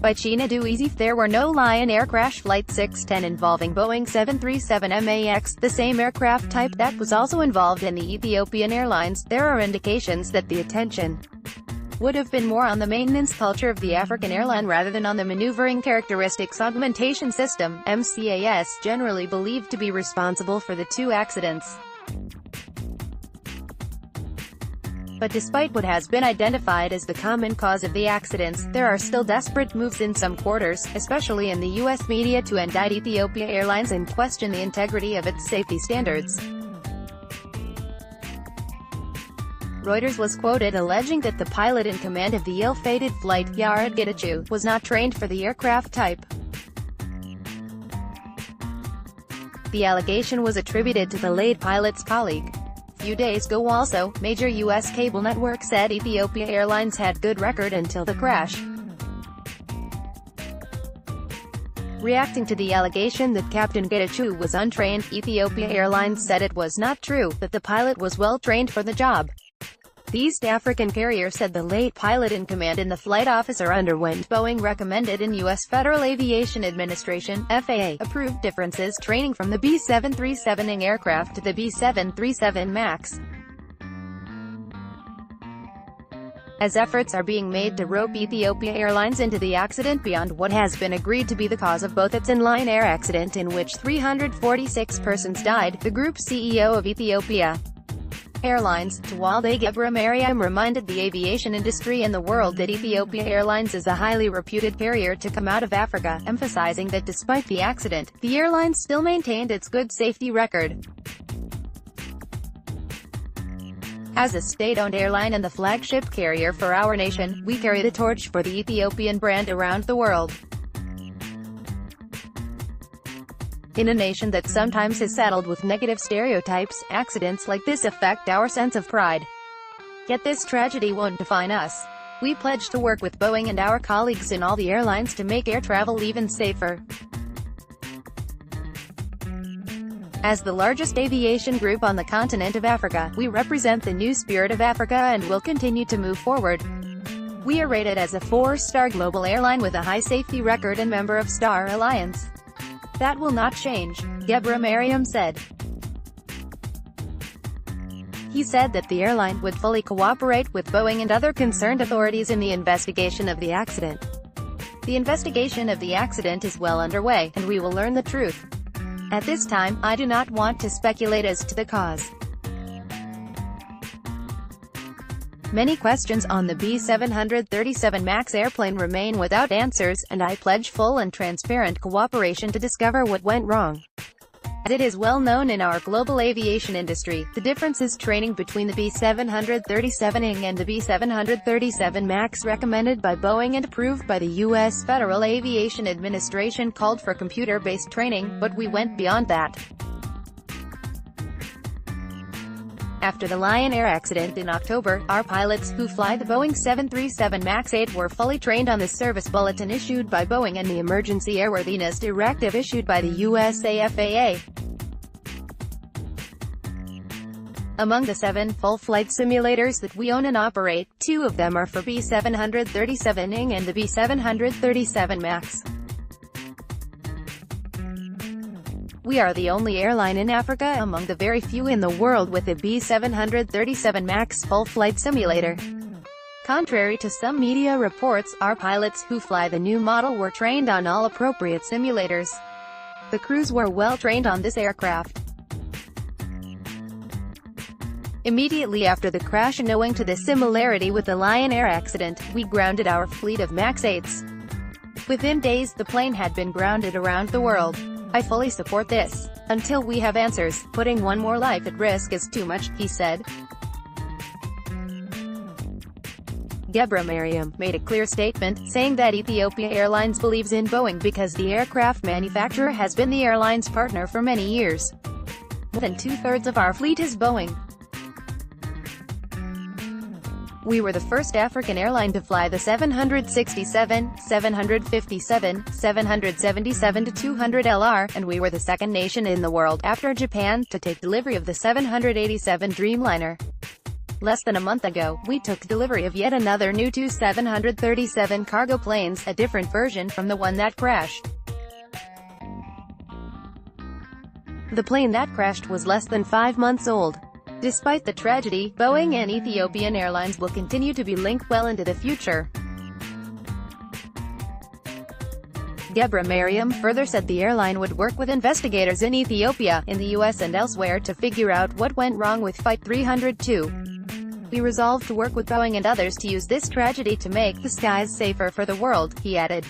by Chinedu EzeIf. There were no Lion Air crash Flight 610 involving Boeing 737 MAX, the same aircraft type that was also involved in the Ethiopian Airlines. There are indications that the attention would have been more on the maintenance culture of the African airline rather than on the maneuvering characteristics. Augmentation system, MCAS, generally believed to be responsible for the two accidents. But despite what has been identified as the common cause of the accidents, there are still desperate moves in some quarters, especially in the U.S. media, to indict Ethiopian Airlines and question the integrity of its safety standards. Reuters was quoted alleging that the pilot in command of the ill-fated flight, Yared Getachew, was not trained for the aircraft type. The allegation was attributed to the late pilot's colleague. Few days ago also, major U.S. cable network said Ethiopian Airlines had good record until the crash. Reacting to the allegation that Captain Getachew was untrained, Ethiopian Airlines said it was not true, that the pilot was well trained for the job. The East African carrier said the late pilot in command and the flight officer underwent Boeing recommended in U.S. Federal Aviation Administration (FAA) approved differences training from the B737 aircraft to the B737 MAX. As efforts are being made to rope Ethiopian Airlines into the accident beyond what has been agreed to be the cause of both its in-line air accident in which 346 persons died, the group CEO of Ethiopian Airlines, Tewolde Gebremariem, reminded the aviation industry and the world that Ethiopian Airlines is a highly reputed carrier to come out of Africa, emphasizing that despite the accident, the airline still maintained its good safety record. As a state-owned airline and the flagship carrier for our nation, we carry the torch for the Ethiopian brand around the world. In a nation that sometimes is saddled with negative stereotypes, accidents like this affect our sense of pride. Yet this tragedy won't define us. We pledge to work with Boeing and our colleagues in all the airlines to make air travel even safer. As the largest aviation group on the continent of Africa, we represent the new spirit of Africa and will continue to move forward. We are rated as a 4-star global airline with a high safety record and member of Star Alliance. That will not change, Gebremariem said. He said that the airline would fully cooperate with Boeing and other concerned authorities in the investigation of the accident. The investigation of the accident is well underway, and we will learn the truth. At this time, I do not want to speculate as to the cause. Many questions on the B737 MAX airplane remain without answers, and I pledge full and transparent cooperation to discover what went wrong. As it is well known in our global aviation industry, the differences training between the B737 and the B737 MAX recommended by Boeing and approved by the U.S. Federal Aviation Administration called for computer-based training, but we went beyond that. After the Lion Air accident in October, our pilots, who fly the Boeing 737 MAX 8, were fully trained on the service bulletin issued by Boeing and the emergency airworthiness directive issued by the USA FAA. Among the 7 full-flight simulators that we own and operate, 2 of them are for B737 ING and the B737 MAX. We are the only airline in Africa among the very few in the world with a B737 MAX full-flight simulator. Contrary to some media reports, our pilots who fly the new model were trained on all appropriate simulators. The crews were well trained on this aircraft. Immediately after the crash and owing to the similarity with the Lion Air accident, we grounded our fleet of MAX 8s. Within days, the plane had been grounded around the world. I fully support this. Until we have answers, putting one more life at risk is too much, he said. Gebremariem made a clear statement, saying that Ethiopian Airlines believes in Boeing because the aircraft manufacturer has been the airline's partner for many years. More than 2/3 of our fleet is Boeing. We were the first African airline to fly the 767, 757, 777-200 LR, and we were the second nation in the world, after Japan, to take delivery of the 787 Dreamliner. Less than a month ago, we took delivery of yet another new 737 cargo planes, a different version from the one that crashed. The plane that crashed was less than 5 months old. Despite the tragedy, Boeing and Ethiopian Airlines will continue to be linked well into the future. Gebra Mariam further said the airline would work with investigators in Ethiopia, in the US and elsewhere to figure out what went wrong with Flight 302. We resolved to work with Boeing and others to use this tragedy to make the skies safer for the world, he added.